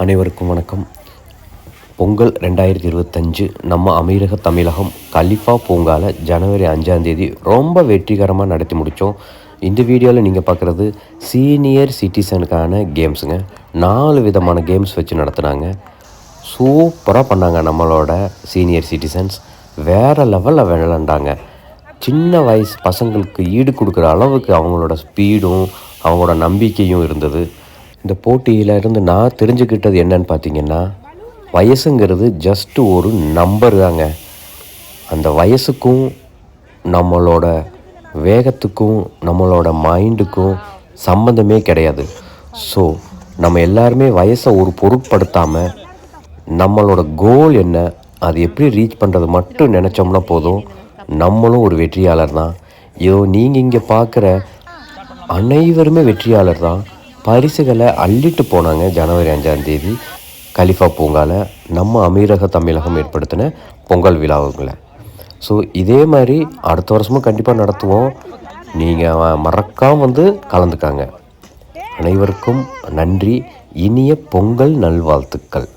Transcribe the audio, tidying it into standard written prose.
அனைவருக்கும் வணக்கம். பொங்கல் 2025 நம்ம அமீரக தமிழகம் கலிஃபா பூங்காவில் ஜனவரி 5 ரொம்ப வெற்றிகரமாக நடத்தி முடித்தோம். இந்த வீடியோவில் நீங்கள் பார்க்குறது சீனியர் சிட்டிசனுக்கான கேம்ஸுங்க. 4 விதமான கேம்ஸ் வச்சு நடத்துனாங்க. சூப்பராக பண்ணாங்க. நம்மளோட சீனியர் சிட்டிசன்ஸ் வேறு லெவலில் விளையாண்டாங்க. சின்ன வயசு பசங்களுக்கு ஈடு கொடுக்குற அளவுக்கு அவங்களோட ஸ்பீடும் அவங்களோட நம்பிக்கையும் இருந்தது. இந்த போட்டியிலிருந்து நான் தெரிஞ்சுக்கிட்டது என்னன்னு பார்த்தீங்கன்னா, வயசுங்கிறது ஜஸ்ட்டு ஒரு நம்பர் தாங்க. அந்த வயசுக்கும் நம்மளோட வேகத்துக்கும் நம்மளோட மைண்டுக்கும் சம்மந்தமே கிடையாது. ஸோ நம்ம எல்லாருமே வயசை ஒரு பொருட்படுத்தாமல் நம்மளோட கோல் என்ன, அது எப்படி ரீச் பண்ணுறது மட்டும் நினச்சோம்னா போதும், நம்மளும் ஒரு வெற்றியாளர் தான். நீங்கள் இங்கே பார்க்குற அனைவருமே வெற்றியாளர் தான். பரிசுகளை அள்ளிட்டு போனாங்க. ஜனவரி 5 கலிஃபா பூங்காவில் நம்ம அமீரக தமிழகம் ஏற்படுத்தின பொங்கல் விழாவுங்களை. ஸோ இதே மாதிரி அடுத்த வருஷமும் கண்டிப்பாக நடத்துவோம். நீங்கள் மறக்காமல் வந்து கலந்துக்காங்க. அனைவருக்கும் நன்றி. இனிய பொங்கல் நல்வாழ்த்துக்கள்.